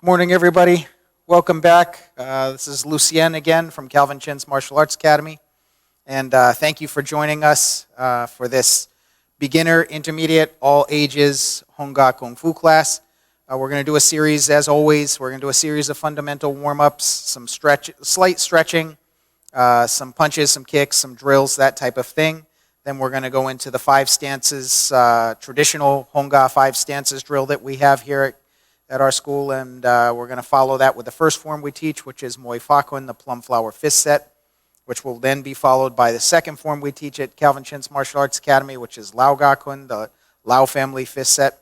Good morning, everybody. Welcome back. This is Lucien again from Calvin Chin's Martial Arts Academy. And thank you for joining us for this beginner, intermediate, all ages Hung Gar Kung Fu class. We're going to do a series, as always, we're going to do a series of fundamental warm-ups, some slight stretching, some punches, some kicks, some drills, that type of thing. Then we're going to go into the 5 stances, traditional Hung Gar 5 stances drill that we have here at our school, and we're going to follow that with the first form we teach, which is Moi Fa Kun, the plum flower fist set, which will then be followed by the second form we teach at Calvin Chin's Martial Arts Academy, which is Lao Ga Kun, the Lao family fist set.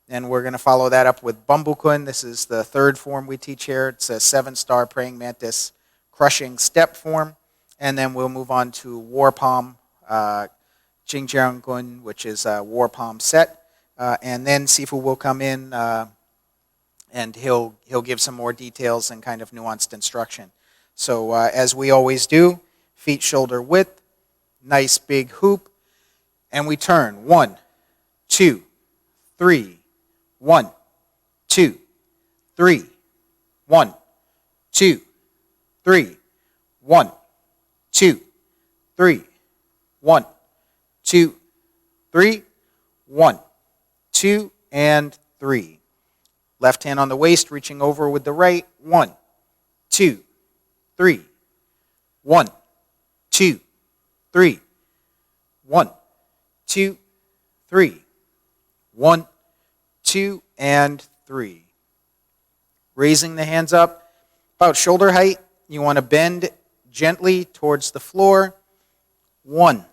And we're going to follow that up with Bumbu Kun. This is the third form we teach here. It's a 7-star praying mantis crushing step form. And then we'll move on to War Palm, Jing Jiang Kun, which is a War Palm set. And then Sifu will come in and he'll give some more details and kind of nuanced instruction. So as we always do, feet shoulder width, nice big hoop, and we turn 1, 2, 3, 1, 2, 3, 1, 2, 3, 1, 2, 3, 1, 2, 3, 1, 2, and 3. Left hand on the waist, reaching over with the right. 1, 2, 3. 1, 2, 3. 1, 2, 3. 1, 2, and 3. Raising the hands up about shoulder height. You want to bend gently towards the floor. 1,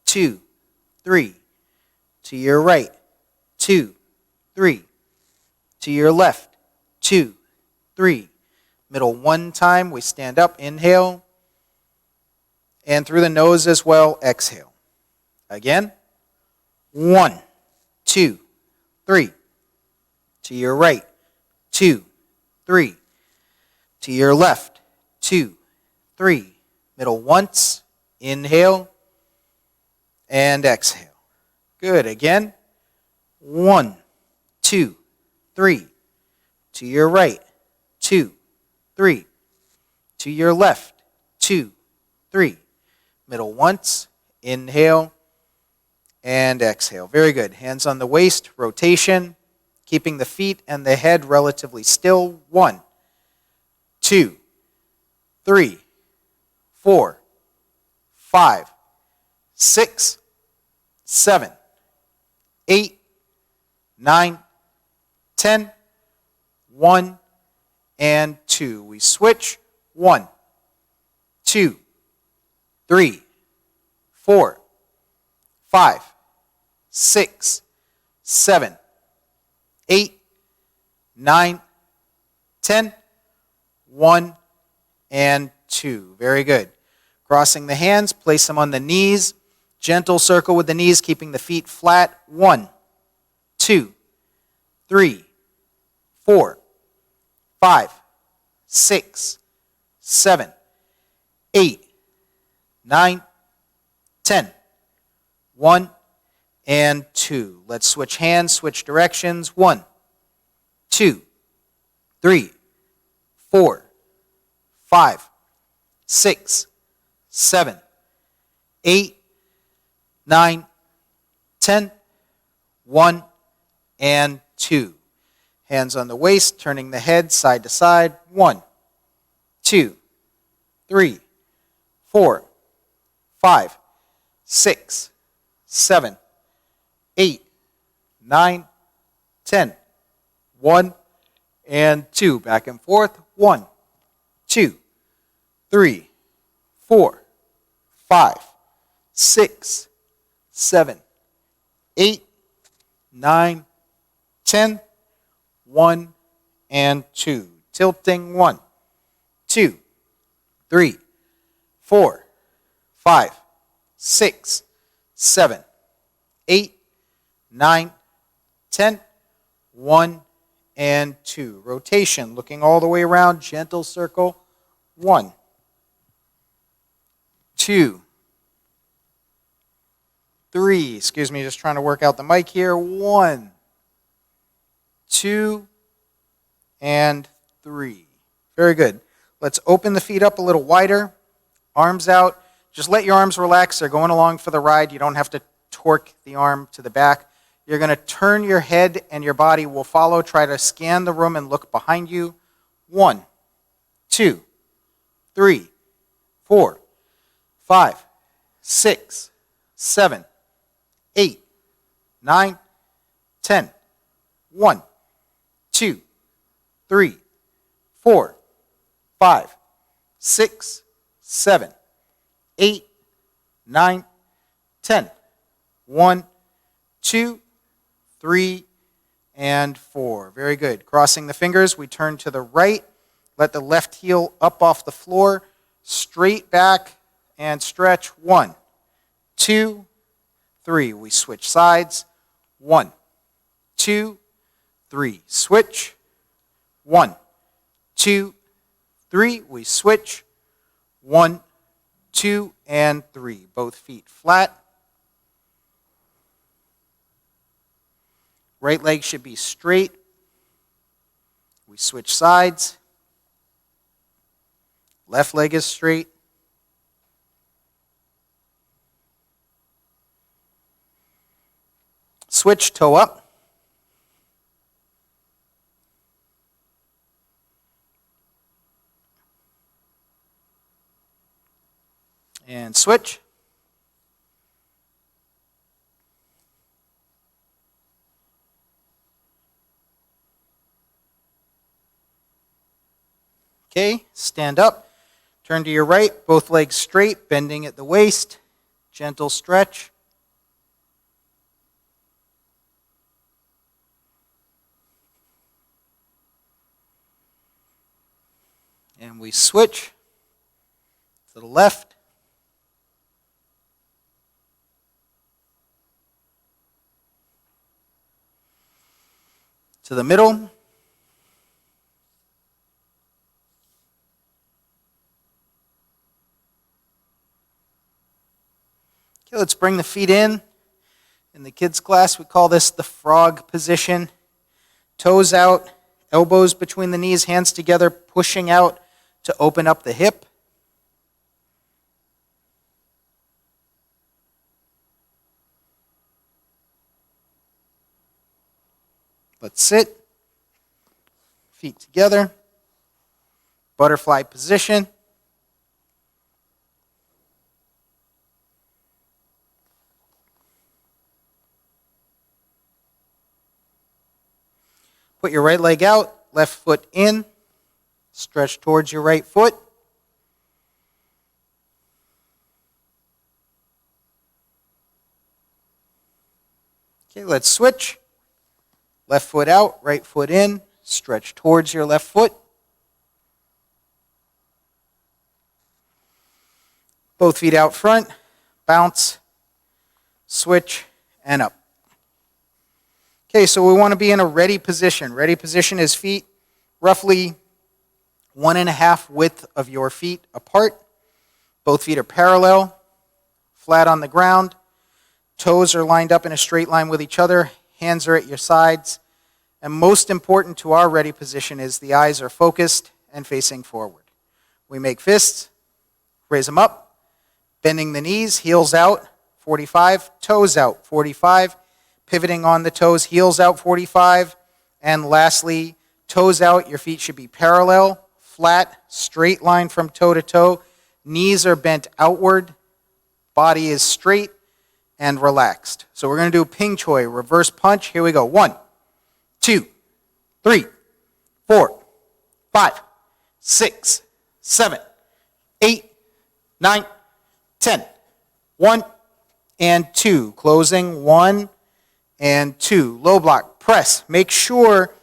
2, 3. To your right. 2, 3. To your left, 2, 3. Middle 1 time, we stand up, inhale. And through the nose as well, exhale. Again, 1, 2, 3. To your right, 2, 3. To your left, 2, 3. Middle once, inhale, and exhale. Good, again, 1, 2, 3. To your right, 2, 3. To your left, 2, 3. Middle once, inhale, and exhale. Very good. Hands on the waist, rotation, keeping the feet and the head relatively still. 1, 2, 3, 4, 5, 6, 7, 8, 9, 10, 1, and 2. We switch. 1, 2, 3, 4, 5, 6, 7, 8, 9, 10, 1, and 2. Very good. Crossing the hands, place them on the knees. Gentle circle with the knees, keeping the feet flat. 1, 2, 3, 4, 5, 6, 7, 8, 9, 10, 1, and 2. Let's switch hands, switch directions. 1, 2, 3, 4, 5, 6, 7, 8, 9, 10, 1, and 2. Hands on the waist, turning the head side to side. 1, 2, 3, 4, 5, 6, 7, 8, 9, 10, 1, and 2. Back and forth. 1, 2, 3, 4, 5, 6, 7, 8, 9, 10, 1, and 2. Tilting. 1, 2, 3, 4, 5, 6, 7, 8, 9, 10, 1, and 2. Rotation, looking all the way around, gentle circle. 1, 2, 3. Excuse me, just trying to work out the mic here. 1, 2, and 3. Very good. Let's open the feet up a little wider. Arms out. Just let your arms relax. They're going along for the ride. You don't have to torque the arm to the back. You're going to turn your head and your body will follow. Try to scan the room and look behind you. 1, 2, 3, 4, 5, 6, 7, 8, 9, 10. 1, 2, 3, 4, 5, 6, 7, 8, 9, 10. 1, 2, 3, and 4. Very good. Crossing the fingers, we turn to the right. Let the left heel up off the floor. Straight back and stretch. 1, 2, 3. We switch sides. 1, 2, 3. Switch. 1, 2, 3. We switch. 1, 2, and 3. Both feet flat. Right leg should be straight. We switch sides. Left leg is straight. Switch, toe up. And switch. Okay, stand up. Turn to your right, both legs straight, bending at the waist. Gentle stretch. And we switch to the left. To the middle. Okay, let's bring the feet in. In the kids' class, we call this the frog position. Toes out, elbows between the knees, hands together, pushing out to open up the hip. Let's sit. Feet together. Butterfly position. Put your right leg out, left foot in. Stretch towards your right foot. Okay, let's switch. Left foot out, right foot in. Stretch towards your left foot. Both feet out front. Bounce, switch, and up. Okay, so we want to be in a ready position. Ready position is feet roughly 1.5 width of your feet apart. Both feet are parallel, flat on the ground. Toes are lined up in a straight line with each other. Hands are at your sides. And most important to our ready position is the eyes are focused and facing forward. We make fists, raise them up, bending the knees, heels out, 45, toes out, 45, pivoting on the toes, heels out, 45, and lastly, toes out, your feet should be parallel, flat, straight line from toe to toe, knees are bent outward, body is straight and relaxed. So we're going to do ping choi, reverse punch. Here we go. 1, 2, 3, 4, 5, 6, 7, 8, 9, 10. 1 and 2. Closing. 1 and 2. Low block. Press. Make sure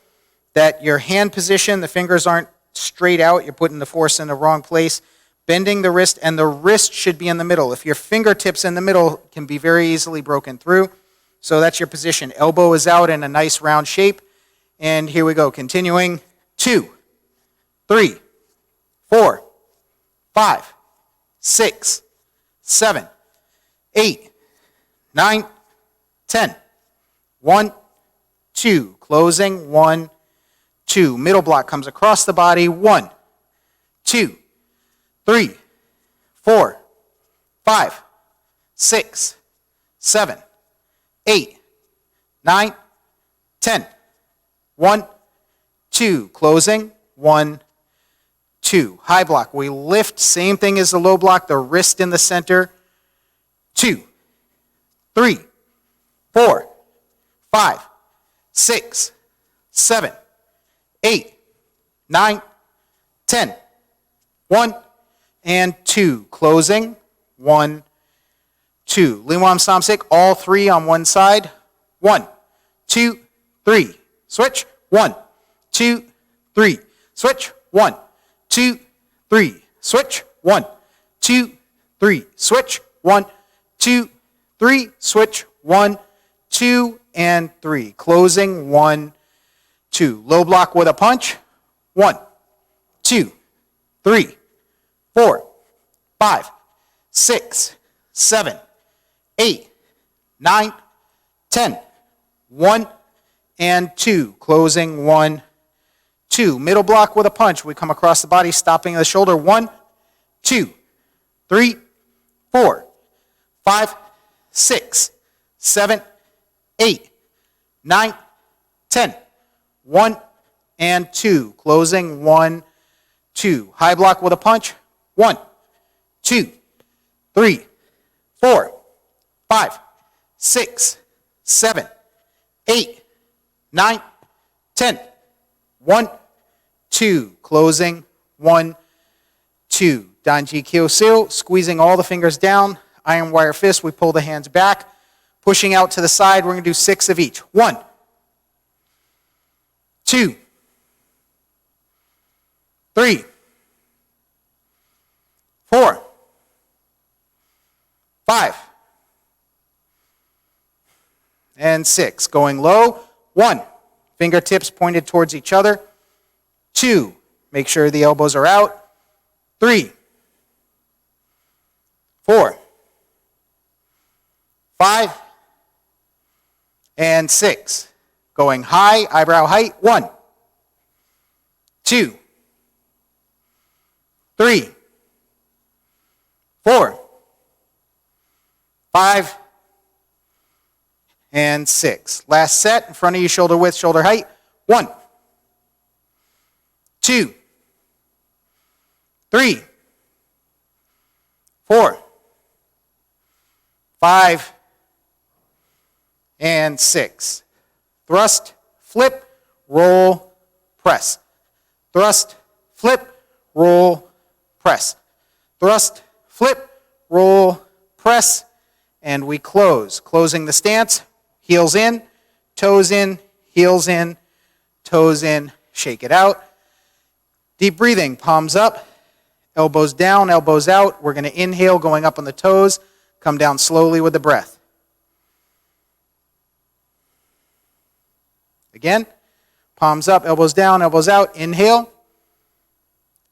that your hand position, the fingers aren't straight out. You're putting the force in the wrong place. Bending the wrist, and the wrist should be in the middle. If your fingertips in the middle, it can be very easily broken through. So that's your position. Elbow is out in a nice round shape. And here we go. Continuing. 2, 3, 4, 5, 6, 7, 8, 9, 10. 1, 2. Closing. 1, 2. Middle block comes across the body. 1, 2, 3, 4, 5, 6, 7, 8, 9, 10. 1, 2. Closing. 1, 2. High block. We lift. Same thing as the low block. The wrist in the center. 2, 3, 4, 5, 6, 7, 8, 9, 10. 1 and 2. Closing. 1, 2. Limwam Samsik. All 3 on one side. 1, 2, 3. Switch. 1, 2, 3. Switch. 1, 2, 3. Switch. 1, 2, 3. Switch. 1, 2, 3. Switch. 1, 2, and 3. Closing. 1, 2. Low block with a punch. 1, 2, 3, 4, 5, 6, 7, 8, 9, 10. 1 and 2. Closing. 1, 2. Middle block with a punch. We come across the body, stopping the shoulder. 1, 2, 3, 4, 5, 6, 7, 8, 9, 10. 1 and 2. Closing. 1, 2. High block with a punch. 1, 2, 3, 4, 5, 6, 7, 8, 9, 10. 1, 2. Closing. 1, 2. Danji Kyoseo, squeezing all the fingers down. Iron wire fist, we pull the hands back. Pushing out to the side, we're going to do 6 of each. 1, 2, 3, 4, 5, and 6. Going low. 1, fingertips pointed towards each other. 2, make sure the elbows are out. 3, 4, 5, and 6. Going high, eyebrow height. 1, 2, 3, 4, 5, and 6. Last set, in front of you, shoulder width, shoulder height. 1, 2, 3, 4, 5, and 6. Thrust, flip, roll, press. Thrust, flip, roll, press. Thrust, flip, roll, press, and we close. Closing the stance, heels in, toes in, heels in, toes in, shake it out. Deep breathing, palms up, elbows down, elbows out. We're going to inhale, going up on the toes, come down slowly with the breath. Again, palms up, elbows down, elbows out, inhale,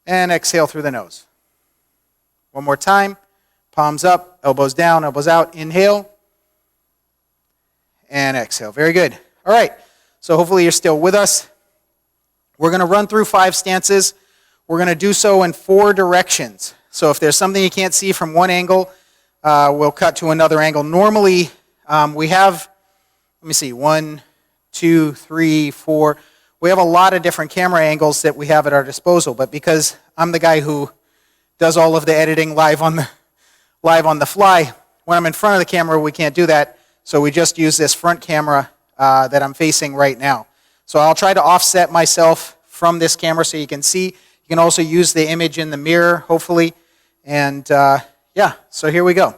and exhale through the nose. One more time, palms up, elbows down, elbows out, inhale, and exhale. Very good. All right, so hopefully you're still with us. We're going to run through 5 stances. We're going to do so in 4 directions. So if there's something you can't see from one angle, we'll cut to another angle. Normally, we have, let me see, 1, 2, 3, 4. We have a lot of different camera angles that we have at our disposal, but because I'm the guy who does all of the editing live on the fly, when I'm in front of the camera, we can't do that, so we just use this front camera that I'm facing right now. So I'll try to offset myself from this camera so you can see. You can also use the image in the mirror, hopefully, and yeah, so here we go.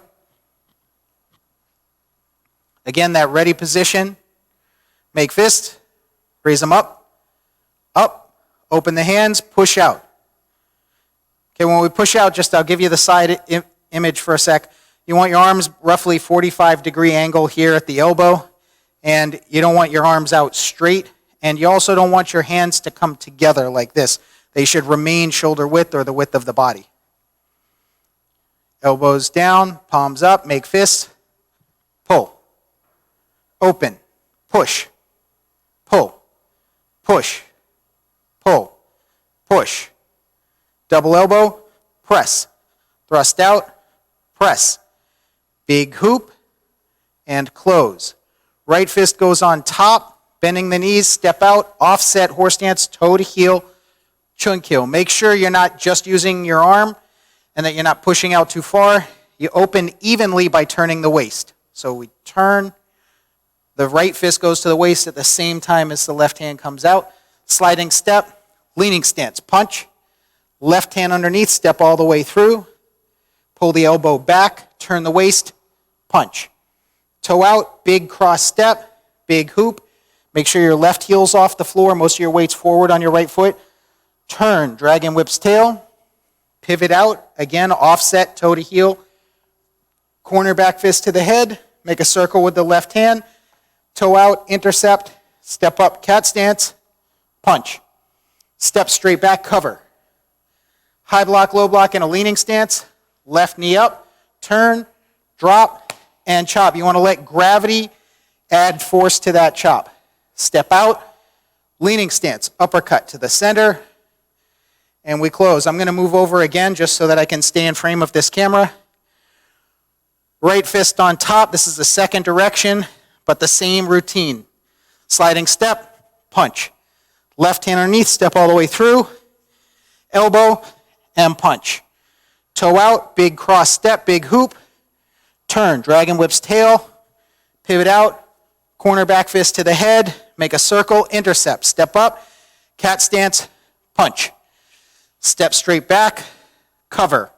Again, that ready position. Make fist, raise them up, open the hands, push out. Okay, when we push out, I'll give you the side image for a sec. You want your arms roughly 45-degree angle here at the elbow, and you don't want your arms out straight, and you also don't want your hands to come together like this. They should remain shoulder width or the width of the body. Elbows down, palms up, make fists, pull, open, push, pull, push, push. Double elbow, press. Thrust out, press. Big hoop, and close. Right fist goes on top, bending the knees, step out, offset, horse stance, toe to heel, chun kill. Make sure you're not just using your arm and that you're not pushing out too far. You open evenly by turning the waist. So we turn, the right fist goes to the waist at the same time as the left hand comes out. Sliding step, leaning stance, punch. Left hand underneath, step all the way through. Pull the elbow back, turn the waist, punch. Toe out, big cross step, big hoop. Make sure your left heel's off the floor, most of your weight's forward on your right foot. Turn, dragon whip's tail. Pivot out, again, offset, toe to heel. Corner back fist to the head, make a circle with the left hand. Toe out, intercept, step up, cat stance, punch. Step straight back, cover. High block, low block, in a leaning stance. Left knee up, turn, drop, and chop. You want to let gravity add force to that chop. Step out, leaning stance, uppercut to the center, and we close. I'm going to move over again just so that I can stay in frame of this camera. Right fist on top. This is the second direction, but the same routine. Sliding step, punch. Left hand underneath, step all the way through. Elbow and punch. Toe out, big cross step, big hoop. Turn, dragon whip's tail. Pivot out, corner back fist to the head. Make a circle, intercept. Step up, cat stance, punch. Step straight back, cover.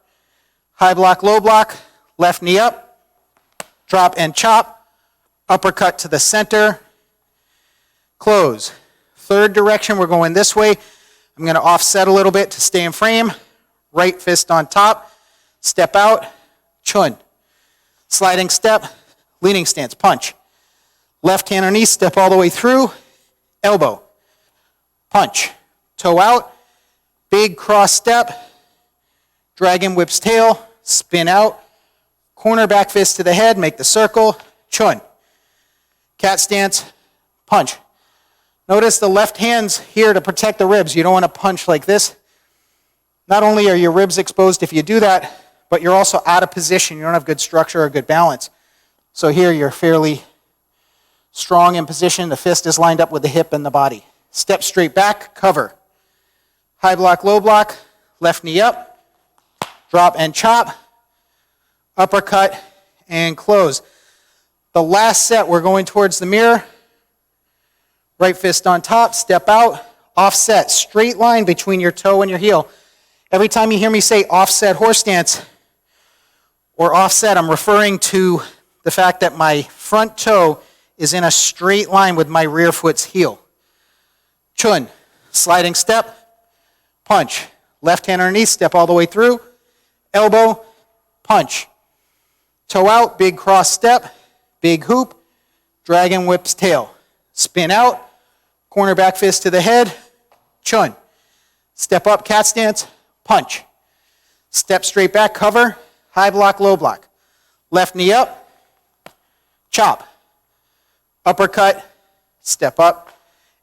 High block, low block, left knee up. Drop and chop, uppercut to the center, close. Third direction, we're going this way. I'm going to offset a little bit to stay in frame. Right fist on top, step out, chun. Sliding step, leaning stance, punch. Left hand underneath, step all the way through, elbow, punch. Toe out, big cross step, dragon whip's tail, spin out, corner back fist to the head, make the circle, chun. Cat stance, punch. Notice the left hand's here to protect the ribs. You don't want to punch like this. Not only are your ribs exposed if you do that, but you're also out of position. You don't have good structure or good balance. So here you're fairly strong in position. The fist is lined up with the hip and the body. Step straight back, cover. High block, low block, left knee up, drop and chop. Uppercut, and close. The last set, we're going towards the mirror. Right fist on top, step out, offset, straight line between your toe and your heel. Every time you hear me say offset horse stance or offset, I'm referring to the fact that my front toe is in a straight line with my rear foot's heel. Chun, sliding step, punch. Left hand underneath, step all the way through, elbow, punch. Toe out, big cross step, big hoop, dragon whip's tail. Spin out, corner back fist to the head, chun. Step up, cat stance, punch. Step straight back, cover, high block, low block. Left knee up, chop. Uppercut, step up,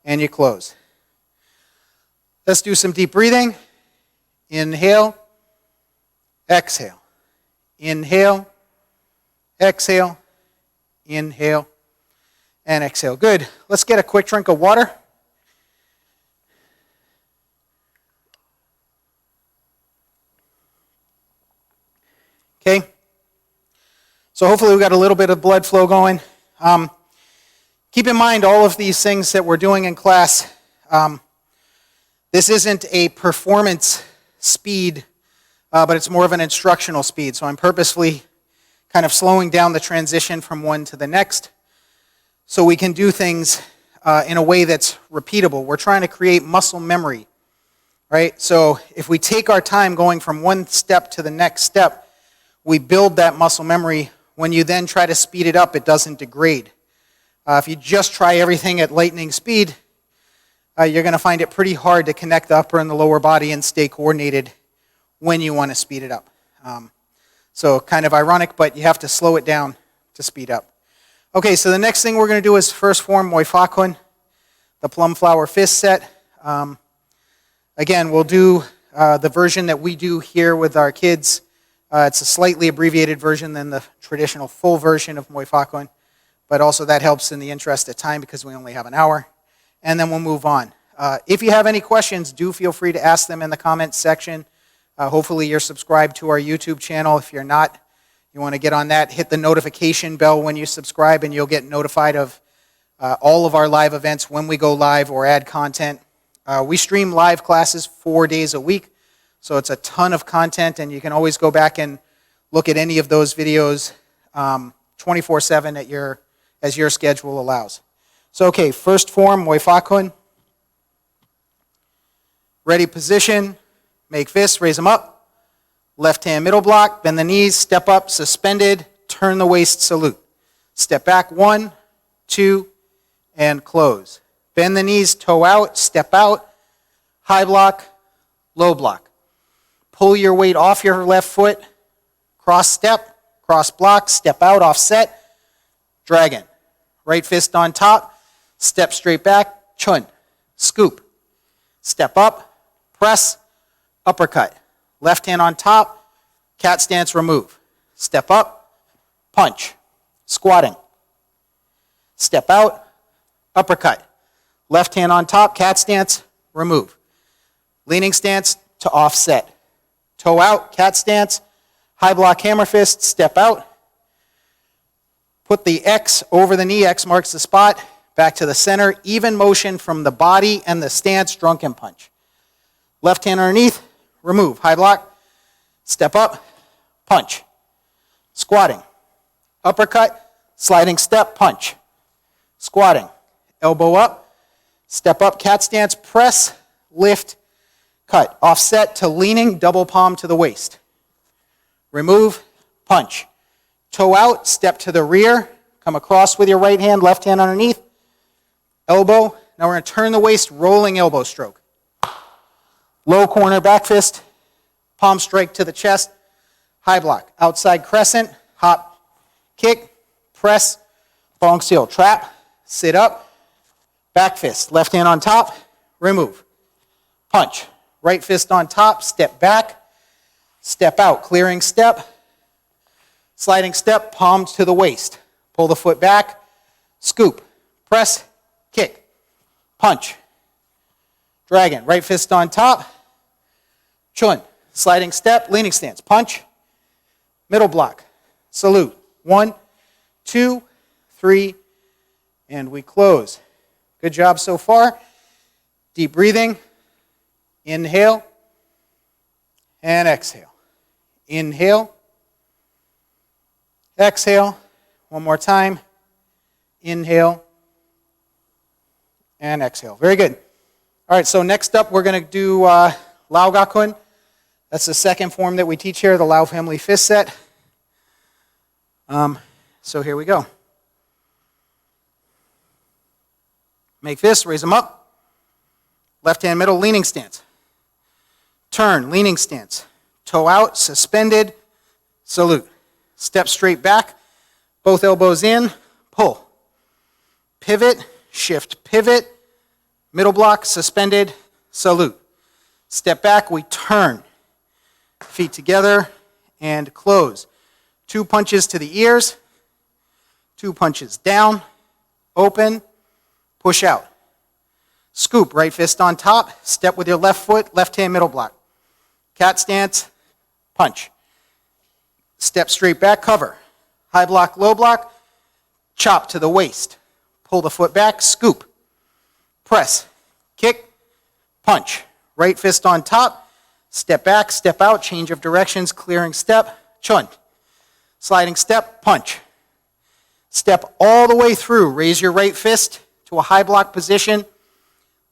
and you close. Let's do some deep breathing. Inhale, exhale. Inhale, exhale, inhale, and exhale. Good. Let's get a quick drink of water. Okay. So hopefully we got a little bit of blood flow going. Keep in mind all of these things that we're doing in class. This isn't a performance speed, but it's more of an instructional speed. So I'm purposefully kind of slowing down the transition from one to the next so we can do things in a way that's repeatable. We're trying to create muscle memory, right? So if we take our time going from one step to the next step, we build that muscle memory. When you then try to speed it up, it doesn't degrade. If you just try everything at lightning speed, you're going to find it pretty hard to connect the upper and the lower body and stay coordinated when you want to speed it up. So kind of ironic, but you have to slow it down to speed up. Okay, so the next thing we're going to do is first form Moi Fa Kun, the plum flower fist set. Again, we'll do the version that we do here with our kids. It's a slightly abbreviated version than the traditional full version of Muay Fakun, but also that helps in the interest of time because we only have an hour. And then we'll move on. If you have any questions, do feel free to ask them in the comments section. Hopefully you're subscribed to our YouTube channel. If you're not, you want to get on that, hit the notification bell when you subscribe, and you'll get notified of all of our live events when we go live or add content. We stream live classes 4 days a week, so it's a ton of content, and you can always go back and look at any of those videos 24/7 as your schedule allows. So, okay, first form, Muay Fakun. Ready position, make fists, raise them up. Left hand middle block, bend the knees, step up, suspended, turn the waist, salute. Step back, 1, 2, and close. Bend the knees, toe out, step out, high block, low block. Pull your weight off your left foot, cross step, cross block, step out, offset, dragon. Right fist on top, step straight back, chun, scoop. Step up, press, uppercut. Left hand on top, cat stance, remove. Step up, punch, squatting. Step out, uppercut. Left hand on top, cat stance, remove. Leaning stance to offset. Toe out, cat stance, high block hammer fist, step out. Put the X over the knee, X marks the spot, back to the center, even motion from the body and the stance, drunken punch. Left hand underneath, remove, high block, step up, punch. Squatting, uppercut, sliding step, punch. Squatting, elbow up, step up, cat stance, press, lift, cut. Offset to leaning, double palm to the waist. Remove, punch. Toe out, step to the rear, come across with your right hand, left hand underneath, elbow. Now we're going to turn the waist, rolling elbow stroke. Low corner back fist, palm strike to the chest, high block. Outside crescent, hop, kick, press, bong seal, trap, sit up, back fist, left hand on top, remove, punch. Right fist on top, step back, step out, clearing step, sliding step, palms to the waist. Pull the foot back, scoop, press, kick, punch. Dragon, right fist on top, chun, sliding step, leaning stance, punch, middle block, salute. 1, 2, 3, and we close. Good job so far. Deep breathing. Inhale and exhale. Inhale, exhale. One more time. Inhale and exhale. Very good. All right, so next up we're going to do Lao Ga Kun. That's the second form that we teach here, the Lao family fist set. So here we go. Make fists, raise them up. Left hand middle, leaning stance. Turn, leaning stance. Toe out, suspended, salute. Step straight back, both elbows in, pull. Pivot, shift, pivot. Middle block, suspended, salute. Step back, we turn. Feet together and close. 2 punches to the ears. 2 punches down, open, push out. Scoop, right fist on top. Step with your left foot, left hand middle block. Cat stance, punch. Step straight back, cover. High block, low block. Chop to the waist. Pull the foot back, scoop. Press, kick, punch. Right fist on top. Step back, step out, change of directions, clearing step, chun. Sliding step, punch. Step all the way through. Raise your right fist to a high block position.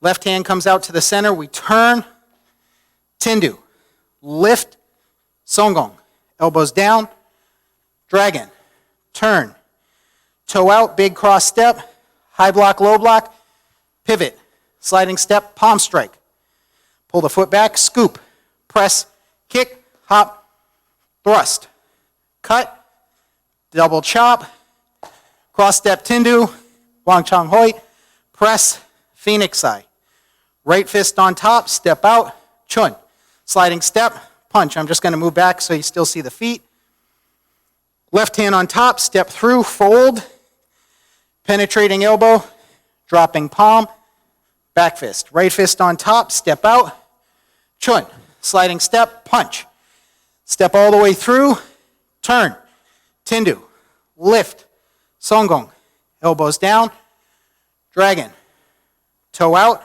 Left hand comes out to the center. We turn. Tindu. Lift. Songgong. Elbows down. Dragon. Turn. Toe out. Big cross step. High block, low block. Pivot. Sliding step. Palm strike. Pull the foot back. Scoop. Press. Kick. Hop. Thrust. Cut. Double chop. Cross step Tindu. Wang Chang Hoi. Press. Phoenix eye. Right fist on top, step out, chun. Sliding step, punch. I'm just going to move back so you still see the feet. Left hand on top, step through, fold. Penetrating elbow, dropping palm, back fist. Right fist on top, step out, chun. Sliding step, punch. Step all the way through, turn, tindu, lift, songgong. Elbows down, dragon. Toe out,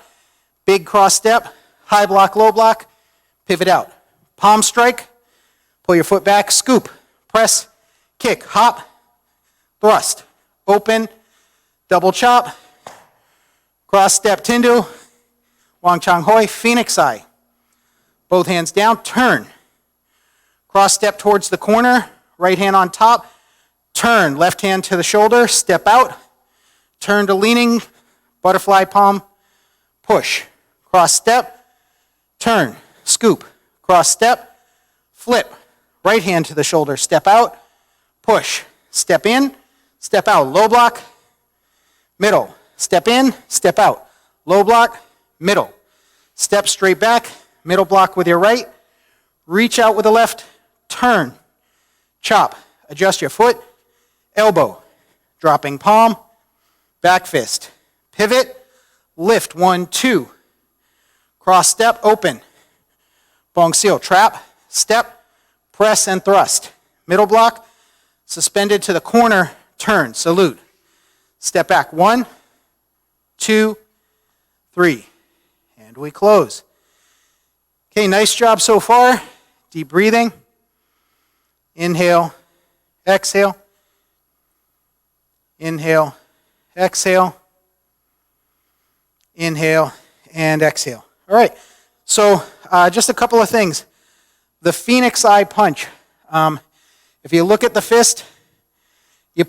big cross step, high block, low block, pivot out. Palm strike, pull your foot back, scoop, press, kick, hop, thrust, open, double chop, cross step tindu, wang chang hoi, phoenix eye. Both hands down, turn. Cross step towards the corner, right hand on top, turn, left hand to the shoulder, step out, turn to leaning, butterfly palm, push. Cross step, turn, scoop, cross step, flip, right hand to the shoulder, step out, push, step in, step out, low block, middle, step in, step out, low block, middle, step straight back, middle block with your right, reach out with the left, turn, chop, adjust your foot, elbow, dropping palm, back fist, pivot, lift, 1, 2, cross step, open, bong seal, trap, step, press and thrust, middle block, suspended to the corner, turn, salute, step back, 1, 2, 3, and we close. Okay, nice job so far. Deep breathing. Inhale, exhale. Inhale, exhale. Inhale, and exhale. All right, so just a couple of things. The phoenix eye punch. If you look at the fist, you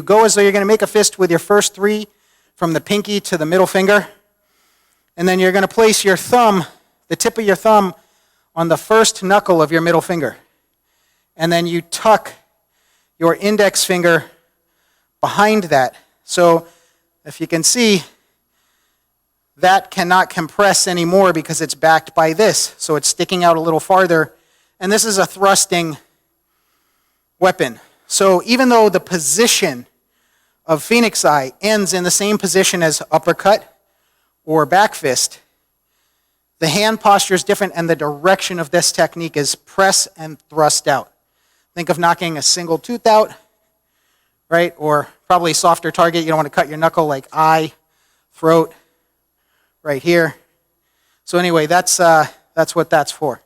go as though you're going to make a fist with your first 3 from the pinky to the middle finger. And then you're going to place your thumb, the tip of your thumb, on the first knuckle of your middle finger. And then you tuck your index finger behind that. So if you can see, that cannot compress anymore because it's backed by this. So it's sticking out a little farther. And this is a thrusting weapon. So even though the position of phoenix eye ends in the same position as uppercut or back fist, the hand posture is different, and the direction of this technique is press and thrust out. Think of knocking a single tooth out, right? Or probably softer target. You don't want to cut your knuckle like eye, throat, right here. So anyway, that's what that's for.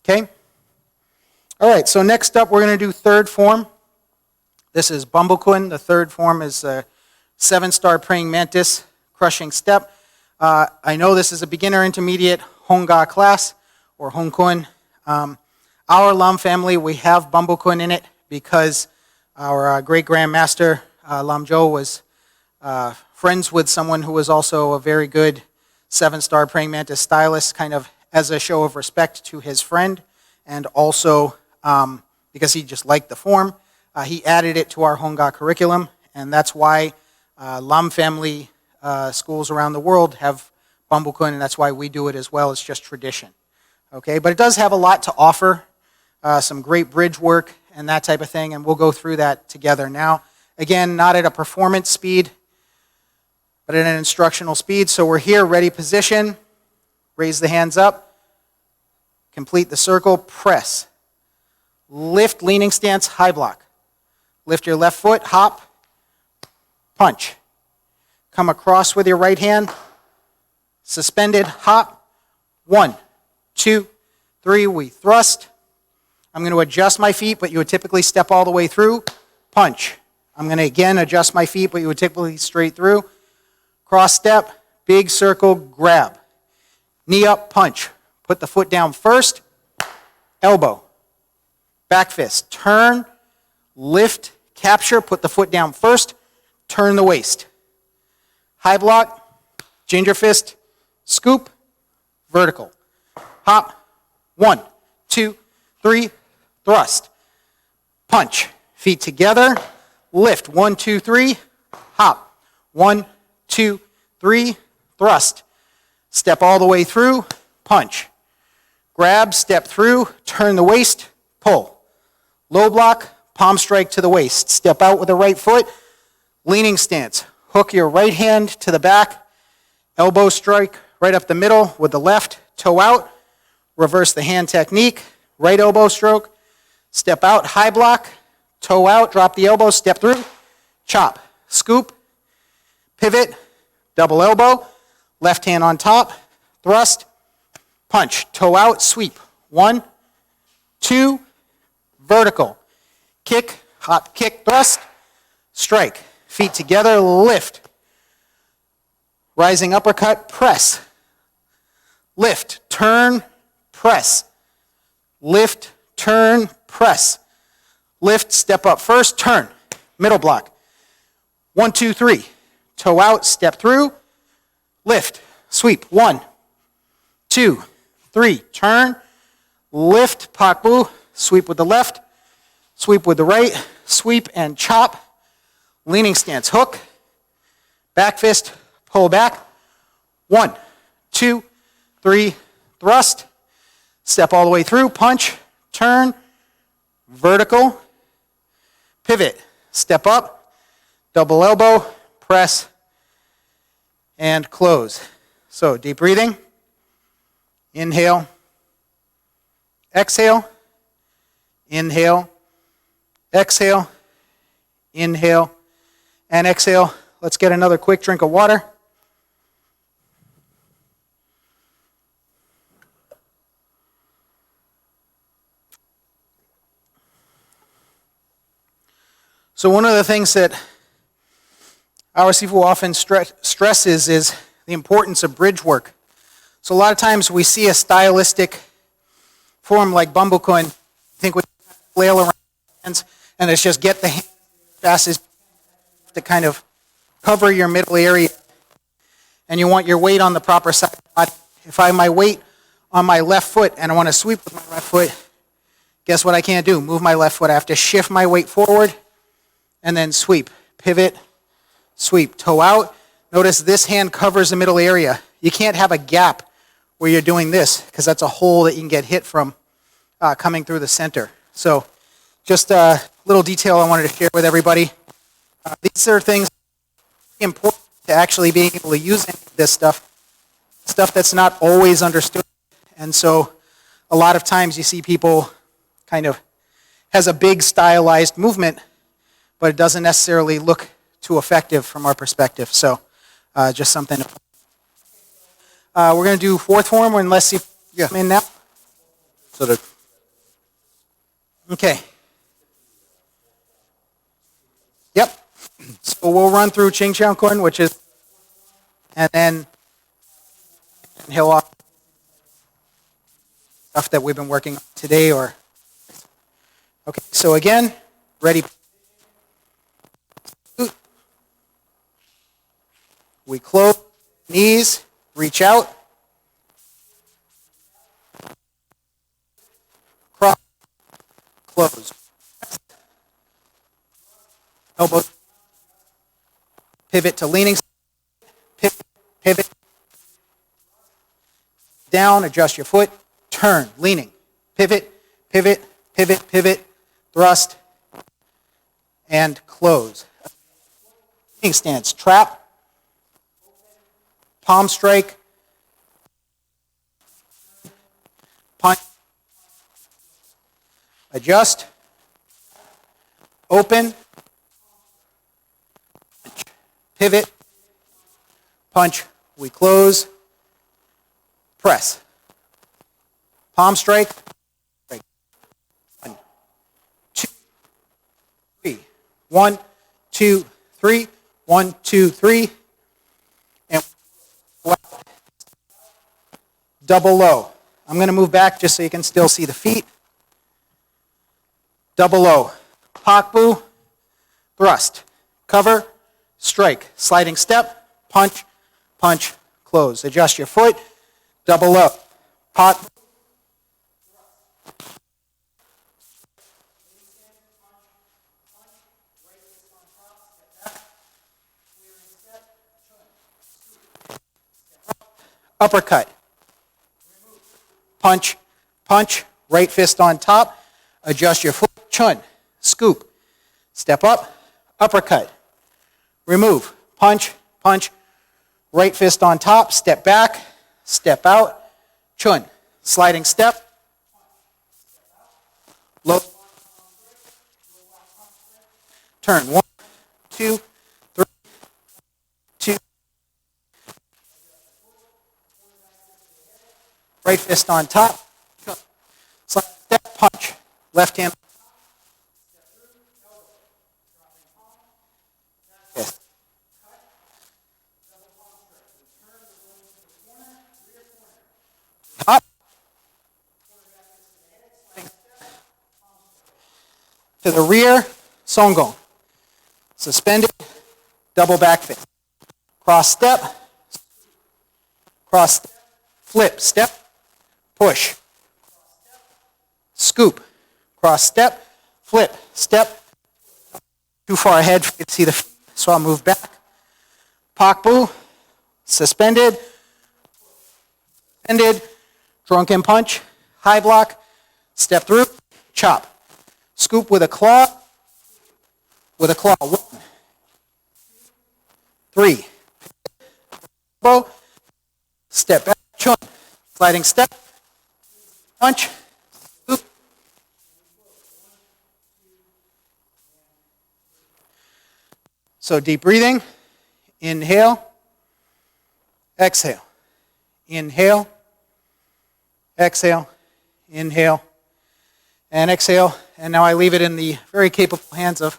Okay? All right, so next up we're going to do third form. This is Bumbokun. The third form is a 7-star praying mantis crushing step. I know this is a beginner intermediate Hung Gar class, or Hung Kun. Our Lam family, we have Bumbokun in it because our great-grandmaster, Lam Jo, was friends with someone who was also a very good 7-star praying mantis stylist, kind of as a show of respect to his friend, and also because he just liked the form. He added it to our Hung Gar curriculum, and that's why Lam family schools around the world have Bumbokun, and that's why we do it as well. It's just tradition. Okay, but it does have a lot to offer, some great bridge work and that type of thing, and we'll go through that together now. Again, not at a performance speed, but at an instructional speed. So we're here, ready position, raise the hands up, complete the circle, press, lift, leaning stance, high block. Lift your left foot, hop, punch. Come across with your right hand, suspended, hop, 1, 2, 3, we thrust. I'm going to adjust my feet, but you would typically step all the way through, punch. I'm going to again adjust my feet, but you would typically straight through. Cross step, big circle, grab. Knee up, punch. Put the foot down first, elbow. Back fist, turn, lift, capture, put the foot down first, turn the waist. High block, ginger fist, scoop, vertical. Hop, 1, 2, 3, thrust. Punch, feet together, lift, 1, 2, 3, hop. 1, 2, 3, thrust. step all the way through, punch. Grab, step through, turn the waist, pull. Low block, palm strike to the waist. Step out with the right foot, leaning stance. Hook your right hand to the back, elbow strike right up the middle with the left, toe out. Reverse the hand technique, right elbow stroke. Step out, high block, toe out, drop the elbow, step through, chop, scoop, pivot, double elbow, left hand on top, thrust, punch, toe out, sweep. 1, 2, vertical. Kick, hop, kick, thrust, strike. Feet together, lift. Rising uppercut, press. Lift, turn, press. Lift, turn, press. Lift, step up first, turn. Middle block. 1, 2, 3. Toe out, step through, lift, sweep. 1, 2, 3. Turn, lift, pak bu, sweep with the left, sweep with the right, sweep and chop. Leaning stance, hook, back fist, pull back. 1, 2, 3, thrust, step all the way through, punch, turn, vertical, pivot, step up, double elbow, press, and close. So deep breathing, inhale, exhale, inhale, exhale, inhale, and exhale. Let's get another quick drink of water. So one of the things that our Sifu often stresses is the importance of bridge work. So a lot of times we see a stylistic form like Bambukun, think we flail around hands, and it's just get the hands as fast as to kind of cover your middle area. And you want your weight on the proper side of the body. If I have my weight on my left foot and I want to sweep with my left foot, guess what I can't do? Move my left foot. I have to shift my weight forward and then sweep. Pivot, sweep, toe out. Notice this hand covers the middle area. You can't have a gap where you're doing this because that's a hole that you can get hit from coming through the center. So just a little detail I wanted to share with everybody. These are things important to actually being able to use this stuff that's not always understood. And so a lot of times you see people kind of has a big stylized movement, but it doesn't necessarily look too effective from our perspective. So just something to... we're going to do fourth form unless you come in now. Okay. Yep. So we'll run through Ching Chang Kun, which is, and then he'll off stuff that we've been working on today or... Okay, so again, ready. We close, knees, reach out, cross, close. Elbows, pivot to leaning, pivot, down, adjust your foot, turn, leaning, pivot, pivot, pivot, pivot, thrust, and close. Leaning stance, trap, palm strike, punch, adjust, open, pivot, punch, we close, press, palm strike, 1, 2, 3, 1, 2, 3, 1, 2, 3, and double low. I'm going to move back just so you can still see the feet. Double low. Pak bu, thrust, cover, strike, sliding step, punch, punch, close. Adjust your foot, double low. Pak bu, uppercut, punch, punch, right fist on top, adjust your foot, chun, scoop, step up, uppercut, remove, punch, punch, right fist on top, step back, step out, chun, sliding step, low, turn, 1, 2, 3, 2, right fist on top, chun, sliding step, punch, left hand, fist, up, to the rear, songgong, suspended, double back fist, cross step, flip, step, push, scoop, cross step, flip, step, too far ahead for you to see the feet, so I'll move back, pak bu, suspended, drunken punch, high block, step through, chop, scoop with a claw, 1, 3, elbow, step back, chun, sliding step, punch, scoop. So deep breathing, inhale, exhale, inhale, exhale, inhale, and exhale. And now I leave it in the very capable hands of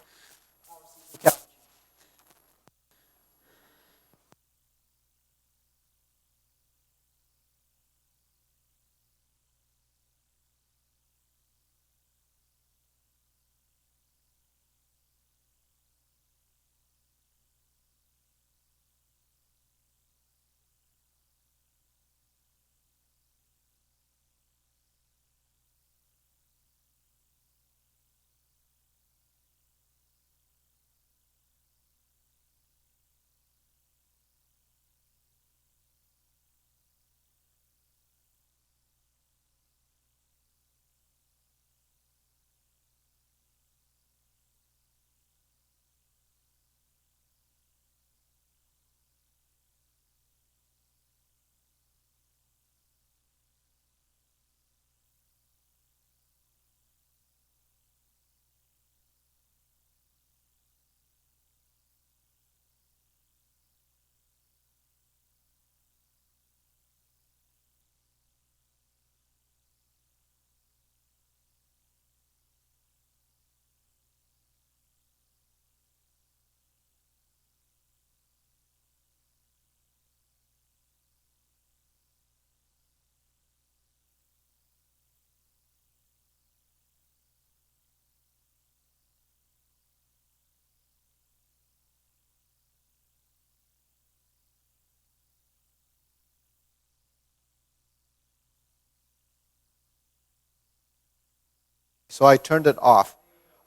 So I turned it off.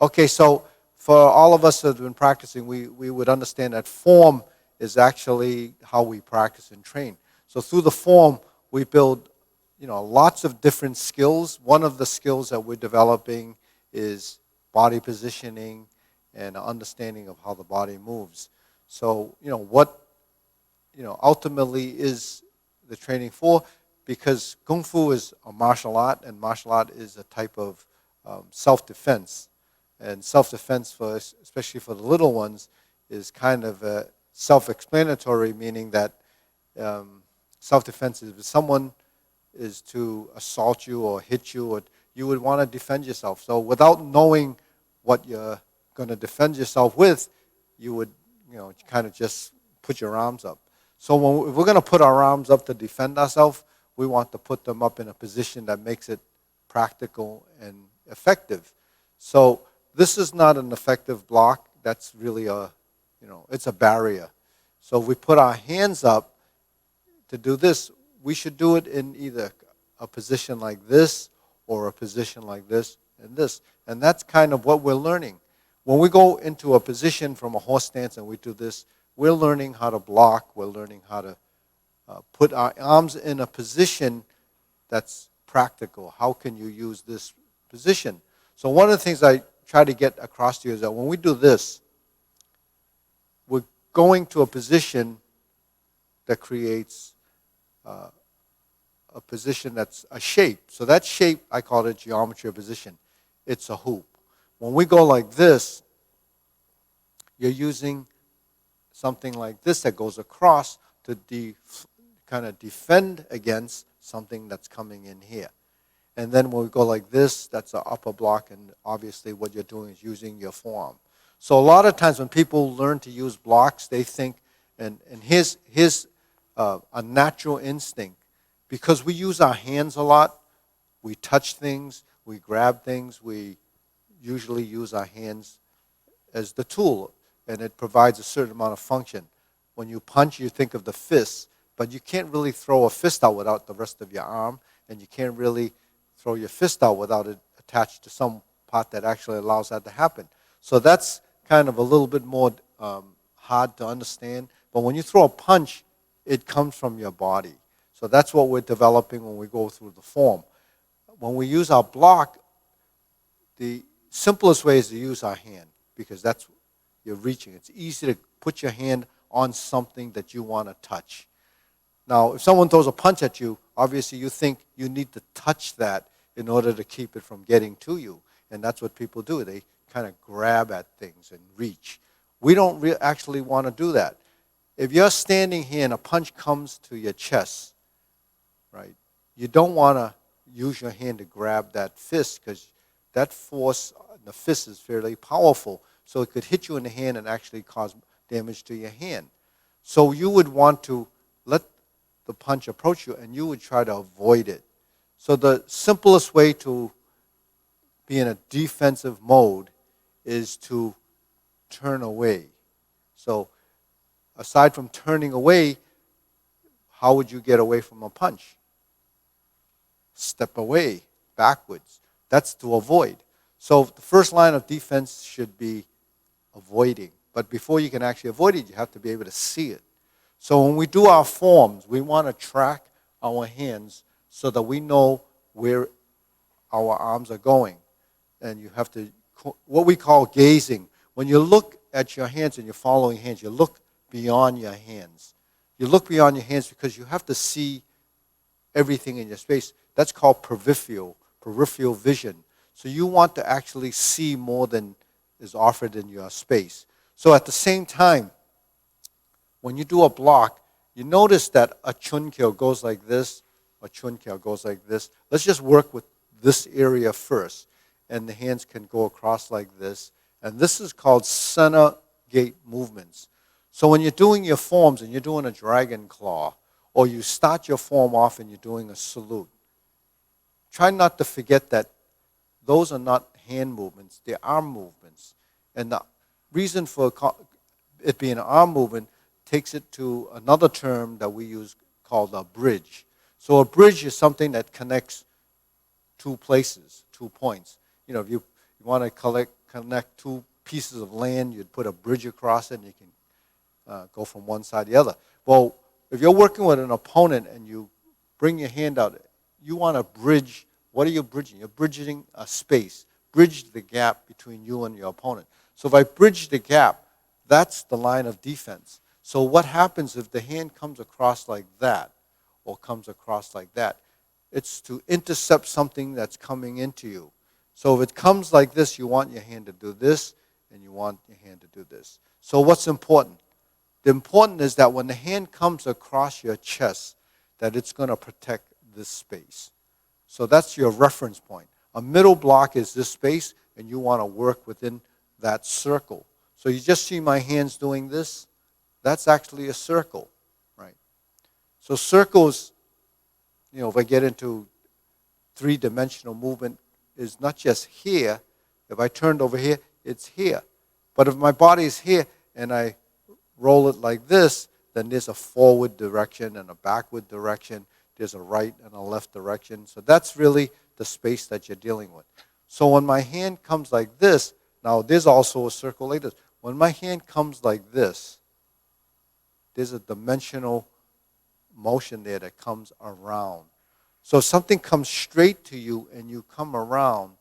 Okay, so for all of us that have been practicing, we would understand that form is actually how we practice and train. So through the form, we build, lots of different skills. One of the skills that we're developing is body positioning and understanding of how the body moves. So, what, ultimately is the training for? Because Kung Fu is a martial art, and martial art is a type of self-defense. And self-defense, especially for the little ones, is kind of self-explanatory, meaning that self-defense is if someone is to assault you or hit you, or you would want to defend yourself. So without knowing what you're going to defend yourself with, you would, kind of just put your arms up. So if we're going to put our arms up to defend ourselves, we want to put them up in a position that makes it practical and effective. So this is not an effective block. That's really it's a barrier. So if we put our hands up to do this, we should do it in either a position like this or a position like this and this. And that's kind of what we're learning. When we go into a position from a horse stance and we do this, we're learning how to block, we're learning how to put our arms in a position that's practical. How can you use this position? So one of the things I try to get across to you is that when we do this, we're going to a position that creates a position that's a shape. So that shape, I call it geometry of position. It's a hoop. When we go like this, you're using something like this that goes across to kind of defend against something that's coming in here. And then when we go like this, that's the upper block, and obviously what you're doing is using your forearm. So a lot of times when people learn to use blocks, they think, and here's a natural instinct. Because we use our hands a lot, we touch things, we grab things, we usually use our hands as the tool, and it provides a certain amount of function. When you punch, you think of the fist, but you can't really throw a fist out without the rest of your arm, and you can't really throw your fist out without it attached to some part that actually allows that to happen. So that's kind of a little bit more hard to understand. But when you throw a punch, it comes from your body. So that's what we're developing when we go through the form. When we use our block, the simplest way is to use our hand, because that's you're reaching. It's easy to put your hand on something that you want to touch. Now, if someone throws a punch at you, obviously you think you need to touch that in order to keep it from getting to you. And that's what people do. They kind of grab at things and reach. We don't actually want to do that. If you're standing here and a punch comes to your chest, right, you don't want to use your hand to grab that fist, because that force in the fist is fairly powerful. So it could hit you in the hand and actually cause damage to your hand. So you would want to let the punch approach you, and you would try to avoid it. So the simplest way to be in a defensive mode is to turn away. So aside from turning away, how would you get away from a punch? Step away, backwards. That's to avoid. So the first line of defense should be avoiding. But before you can actually avoid it, you have to be able to see it. So when we do our forms, we want to track our hands so that we know where our arms are going. And you have to, what we call gazing. When you look at your hands and you're following hands, you look beyond your hands. You look beyond your hands because you have to see everything in your space. That's called peripheral vision. So you want to actually see more than is offered in your space. So at the same time, when you do a block, you notice that a chunkyo goes like this, a chunkyo goes like this. Let's just work with this area first. And the hands can go across like this. And this is called center gate movements. So when you're doing your forms and you're doing a dragon claw, or you start your form off and you're doing a salute, try not to forget that those are not hand movements, they're arm movements. And the reason for it being an arm movement takes it to another term that we use called a bridge. So a bridge is something that connects two places, 2 points. You know, if you want to connect two pieces of land, you'd put a bridge across it and you can go from one side to the other. Well, if you're working with an opponent and you bring your hand out, you want to bridge. What are you bridging? You're bridging a space. Bridge the gap between you and your opponent. So if I bridge the gap, that's the line of defense. So what happens if the hand comes across like that or comes across like that? It's to intercept something that's coming into you. So if it comes like this, you want your hand to do this, and you want your hand to do this. So what's important? The important is that when the hand comes across your chest, that it's going to protect this space. So that's your reference point. A middle block is this space, and you want to work within that circle. So you just see my hands doing this. That's actually a circle, right? So circles, you know, if I get into three-dimensional movement, is not just here. If I turned over here, it's here. But if my body is here and I roll it like this, then there's a forward direction and a backward direction. There's a right and a left direction. So that's really the space that you're dealing with. So when my hand comes like this, now there's also a circle like this. When my hand comes like this, there's a dimensional motion there that comes around. So if something comes straight to you and you come around,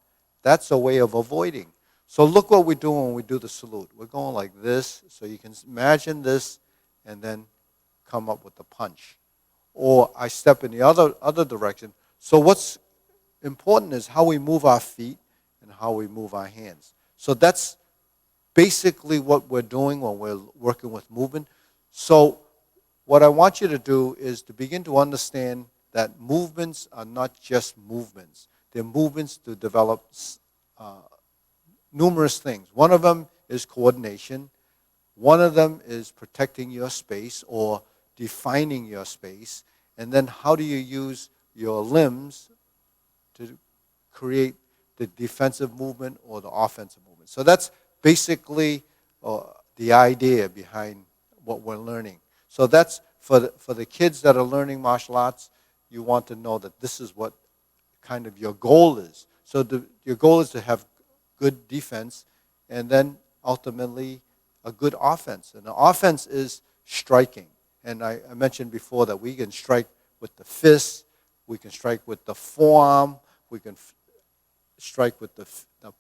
that's a way of avoiding. So look what we do when we do the salute. We're going like this, so you can imagine this, and then come up with the punch. Or I step in the other direction. So what's important is how we move our feet and how we move our hands. So that's basically what we're doing when we're working with movement. So what I want you to do is to begin to understand that movements are not just movements. They're movements to develop numerous things. One of them is coordination. One of them is protecting your space or defining your space. And then how do you use your limbs to create the defensive movement or the offensive movement. So that's basically the idea behind what we're learning. So that's for the kids that are learning martial arts, you want to know that this is what kind of your goal is. So your goal is to have good defense and then ultimately a good offense. And the offense is striking. And I mentioned before that we can strike with the fist, we can strike with the forearm, we can strike with the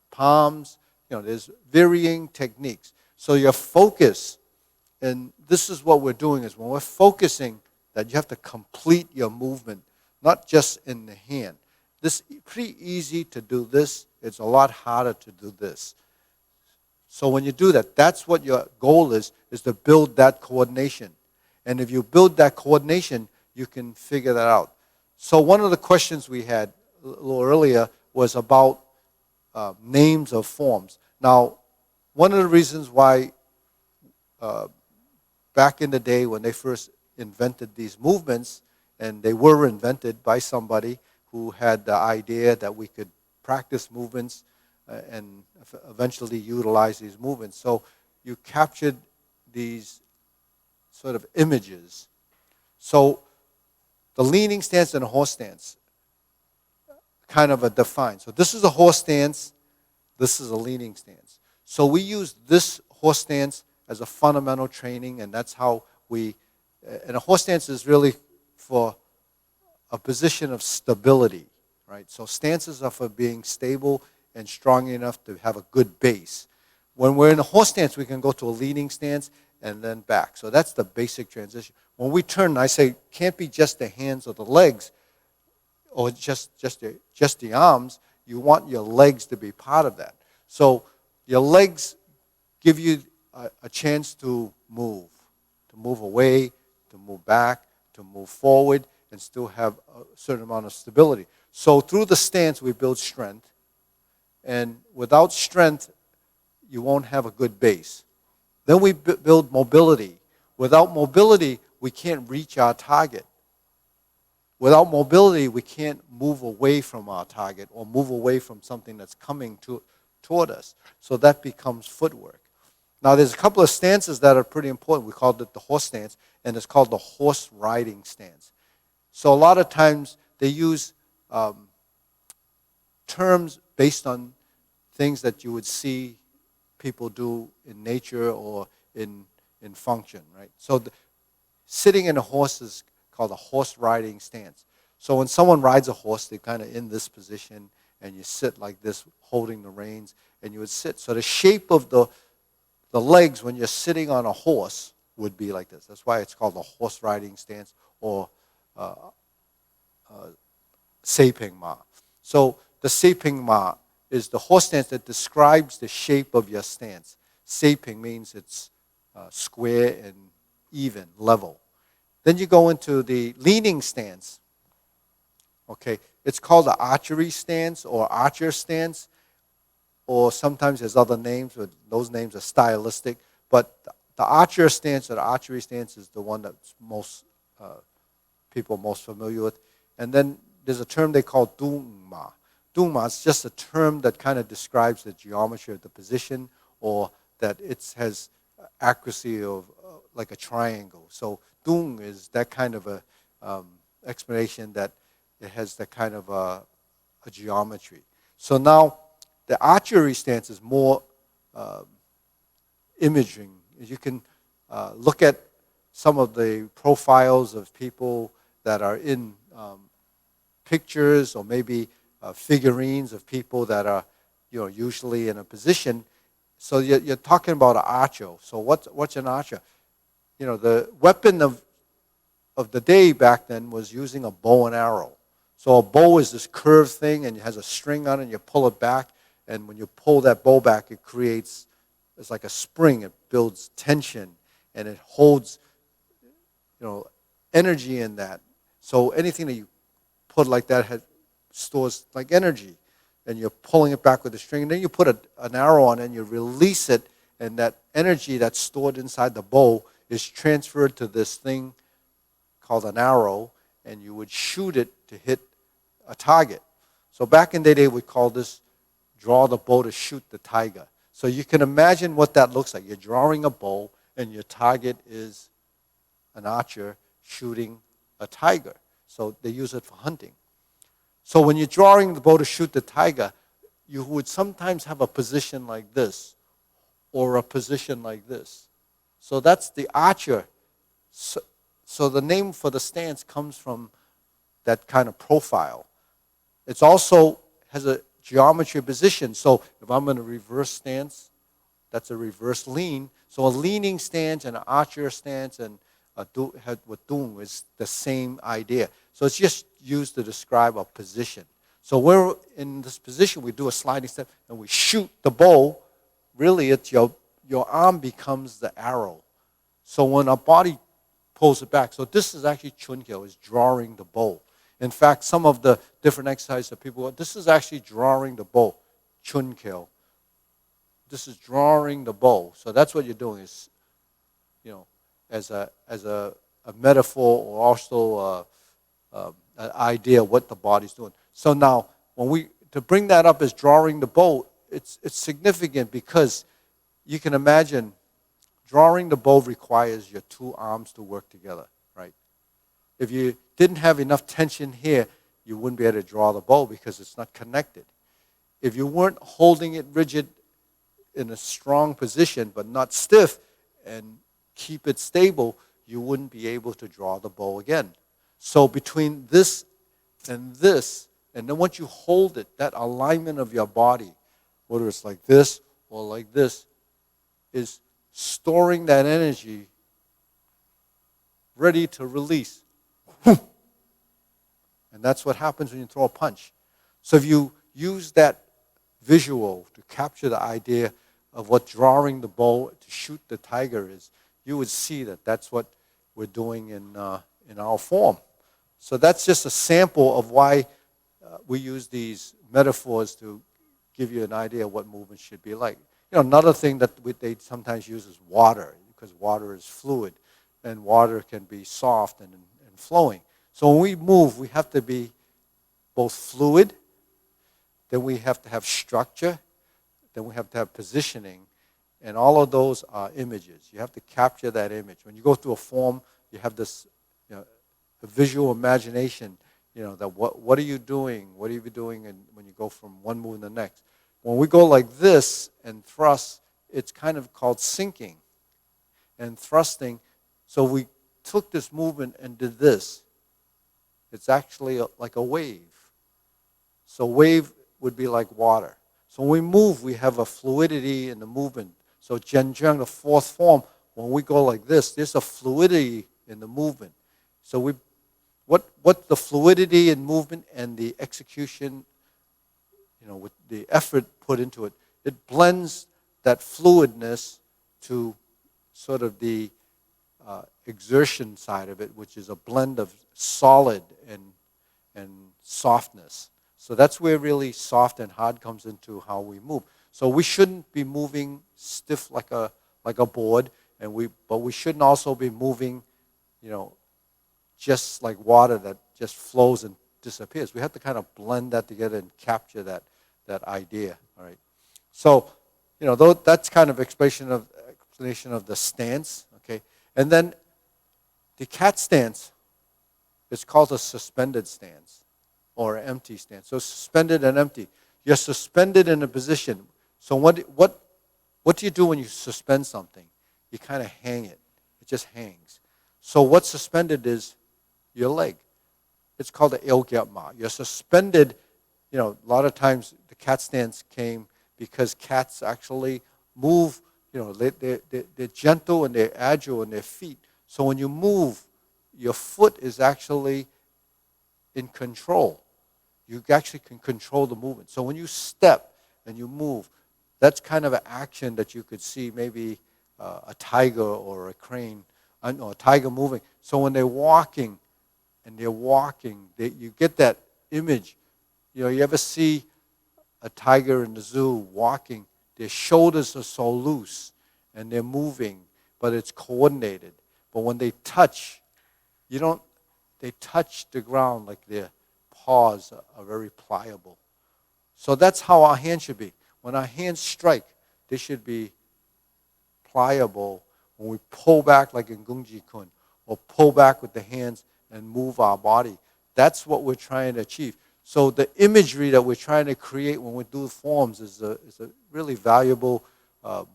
palms. You know, there's varying techniques. So your focus, and this is what we're doing, is when we're focusing that you have to complete your movement, not just in the hand. This is pretty easy to do this. It's a lot harder to do this. So when you do that, that's what your goal is to build that coordination. And if you build that coordination, you can figure that out. So one of the questions we had a little earlier was about names of forms. Now, one of the reasons why back in the day when they first invented these movements, and they were invented by somebody who had the idea that we could practice movements and eventually utilize these movements. So you captured these sort of images. So the leaning stance and the horse stance kind of are defined. So this is a horse stance, this is a leaning stance. So we use this horse stance as a fundamental training, and that's how and a horse stance is really for a position of stability, right? So stances are for being stable and strong enough to have a good base. When we're in a horse stance, we can go to a leaning stance and then back. So that's the basic transition. When we turn, I say, can't be just the hands or the legs or just the arms. You want your legs to be part of that. So your legs give you a chance to move away, to move back, to move forward, and still have a certain amount of stability. So through the stance, we build strength. And without strength, you won't have a good base. Then we build mobility. Without mobility, we can't reach our target. Without mobility, we can't move away from our target or move away from something that's coming toward us. So that becomes footwork. Now, there's a couple of stances that are pretty important. We called it the horse stance, and it's called the horse riding stance. So a lot of times they use terms based on things that you would see people do in nature or in function, right? So sitting in a horse is called a horse riding stance. So when someone rides a horse, they're kind of in this position, and you sit like this, holding the reins, and you would sit. So the shape of the legs when you're sitting on a horse would be like this. That's why it's called a horse riding stance or Seiping Ma. So the Seiping Ma is the horse stance that describes the shape of your stance. Seiping means it's square and even, level. Then you go into the leaning stance. Okay, it's called the archery stance or archer stance, or sometimes there's other names, but those names are stylistic. But the archer stance or the archery stance is the one that most people most familiar with. And then there's a term they call Dung Ma. Dung Ma is just a term that kind of describes the geometry of the position, or that it has accuracy of like a triangle. So Dung is that kind of a explanation that it has that kind of a geometry. So now the archery stance is more imaging. You can look at some of the profiles of people that are in pictures, or maybe figurines of people that are, usually in a position. So you're talking about an archer. So what's an archer? The weapon of the day back then was using a bow and arrow. So a bow is this curved thing, and it has a string on it, and you pull it back, and when you pull that bow back, it's like a spring. It builds tension, and it holds, energy in that. So anything that you put like that stores like energy, and you're pulling it back with a string, and then you put an arrow on it, and you release it, and that energy that's stored inside the bow is transferred to this thing called an arrow, and you would shoot it to hit a target. So back in the day, they would call this draw the bow to shoot the tiger. So you can imagine what that looks like. You're drawing a bow, and your target is an archer shooting a tiger. So they use it for hunting. So when you're drawing the bow to shoot the tiger, you would sometimes have a position like this, or a position like this. So that's the archer. So the name for the stance comes from that kind of profile. It also has a geometry position. So if I'm in a reverse stance, that's a reverse lean. So a leaning stance and an archer stance and what doing is the same idea. So it's just used to describe a position. So we're in this position, we do a sliding step, and we shoot the bow. Really, it's your arm becomes the arrow. So when our body pulls it back, so this is actually Chunkyo, is drawing the bow. In fact, some of the different exercises that people, this is actually drawing the bow, Chunkyo. This is drawing the bow. So that's what you're doing is, as a metaphor, or also an idea of what the body's doing. So now, to bring that up as drawing the bow, it's significant because you can imagine drawing the bow requires your two arms to work together, right? If you didn't have enough tension here, you wouldn't be able to draw the bow because it's not connected. If you weren't holding it rigid in a strong position but not stiff and keep it stable, you wouldn't be able to draw the bow again. So between this, and then once you hold it, that alignment of your body, whether it's like this or like this, is storing that energy ready to release. And that's what happens when you throw a punch. So if you use that visual to capture the idea of what drawing the bow to shoot the tiger is, you would see that that's what we're doing in our form. So that's just a sample of why we use these metaphors to give you an idea of what movement should be like. Another thing that they sometimes use is water, because water is fluid, and water can be soft and flowing. So when we move, we have to be both fluid, then we have to have structure, then we have to have positioning, and all of those are images. You have to capture that image. When you go through a form, you have this a visual imagination, that what are you doing? What are you doing when you go from one move to the next? When we go like this and thrust, it's kind of called sinking and thrusting. So we took this movement and did this. It's actually like a wave. So wave would be like water. So when we move, we have a fluidity in the movement. So Zhenjiang, the fourth form, when we go like this, there's a fluidity in the movement. So what the fluidity in movement and the execution, with the effort put into it, it blends that fluidness to sort of the exertion side of it, which is a blend of solid and softness. So that's where really soft and hard comes into how we move. So we shouldn't be moving stiff like a board, but we shouldn't also be moving, just like water that just flows and disappears. We have to kind of blend that together and capture that idea. All right. So, that's kind of explanation of the stance. Okay, and then the cat stance is called a suspended stance or empty stance. So suspended and empty. You're suspended in a position. So what do you do when you suspend something? You kind of hang it. It just hangs. So what's suspended is your leg. It's called the ilgyatma. You're suspended. A lot of times the cat stance came because cats actually move. They're gentle and they're agile in their feet. So when you move, your foot is actually in control. You actually can control the movement. So when you step and you move, that's kind of an action that you could see maybe a tiger or a crane, or a tiger moving. So when they're walking, you get that image. You ever see a tiger in the zoo walking? Their shoulders are so loose and they're moving, but it's coordinated. But when they touch, they touch the ground like their paws are very pliable. So that's how our hands should be. When our hands strike, they should be pliable. When we pull back like in Gunji Kun, or pull back with the hands and move our body, that's what we're trying to achieve. So the imagery that we're trying to create when we do forms is a really valuable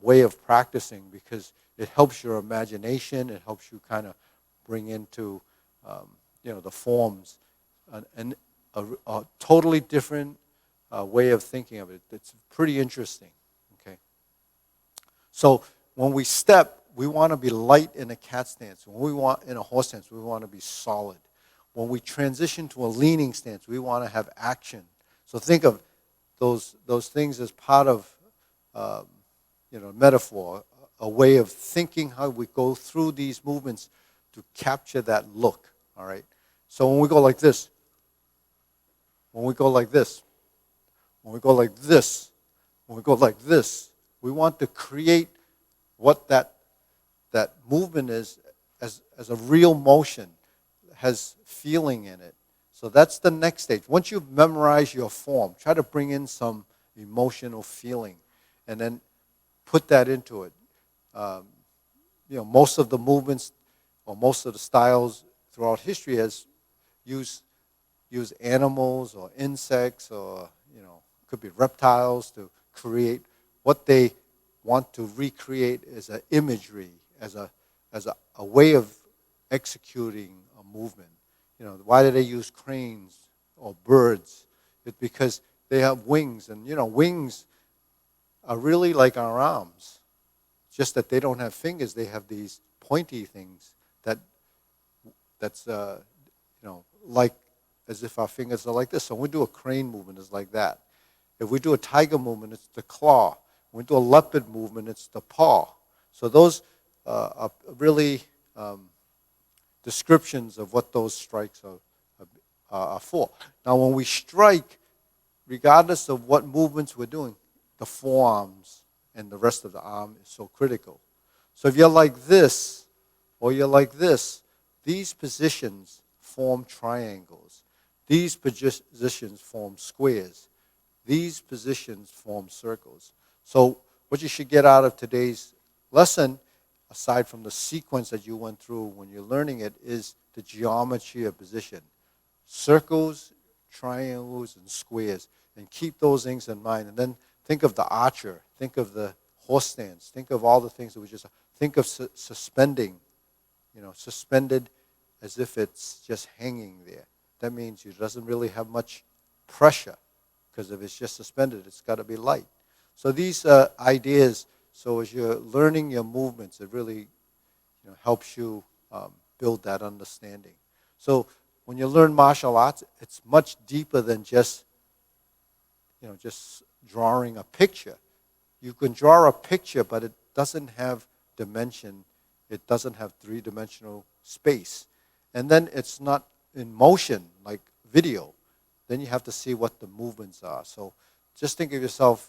way of practicing, because it helps your imagination. It helps you kind of bring into the forms and a totally different way of thinking of it. It's pretty interesting. Okay. So when we step, we want to be light in a cat stance. When we want in a horse stance, we want to be solid. When we transition to a leaning stance, we want to have action. So think of those things as part of metaphor, a way of thinking how we go through these movements to capture that look. All right. So when we go like this, when we go like this, when we go like this, when we go like this, we want to create what that movement is as a real motion, has feeling in it. So that's the next stage. Once you've memorized your form, try to bring in some emotional feeling and then put that into it. Most of the movements or most of the styles throughout history has used animals or insects or could be reptiles to create what they want to recreate as an imagery, as a way of executing a movement. Why do they use cranes or birds? It's because they have wings, and wings are really like our arms, just that they don't have fingers. They have these pointy things that's like as if our fingers are like this. So when we do a crane movement, it's like that. If we do a tiger movement, it's the claw. When we do a leopard movement, it's the paw. So those are really descriptions of what those strikes are for. Now, when we strike, regardless of what movements we're doing, the forearms and the rest of the arm is so critical. So if you're like this or you're like this, these positions form triangles. These positions form squares. These positions form circles. So what you should get out of today's lesson, aside from the sequence that you went through when you're learning it, is the geometry of position. Circles, triangles, and squares. And keep those things in mind. And then think of the archer. Think of the horse stance. Think of all the things that we just... Think of suspending. Suspended as if it's just hanging there. That means it doesn't really have much pressure, because if it's just suspended, it's got to be light. So these ideas, so as you're learning your movements, it really helps you build that understanding. So when you learn martial arts, it's much deeper than just drawing a picture. You can draw a picture, but it doesn't have dimension. It doesn't have three-dimensional space. And then it's not in motion like video. Then you have to see what the movements are. So just think of yourself,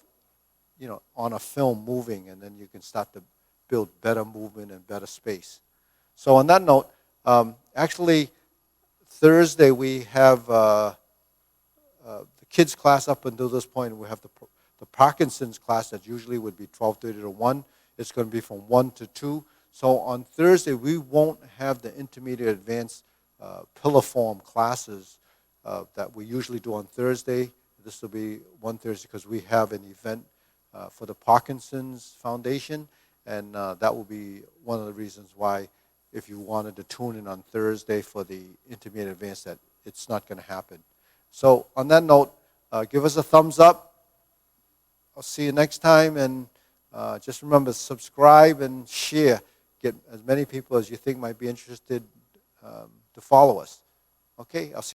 on a film moving, and then you can start to build better movement and better space. So on that note, actually, Thursday we have the kids class up until this point. We have the Parkinson's class that usually would be 12:30 to 1. It's going to be from 1 to 2. So on Thursday, we won't have the intermediate advanced pillar form classes that we usually do on Thursday. This will be one Thursday because we have an event for the Parkinson's Foundation, and that will be one of the reasons why if you wanted to tune in on Thursday for the intermediate advanced, that it's not going to happen. So on that note, give us a thumbs up. I'll see you next time, and just remember, subscribe and share. Get as many people as you think might be interested to follow us. Okay, I'll see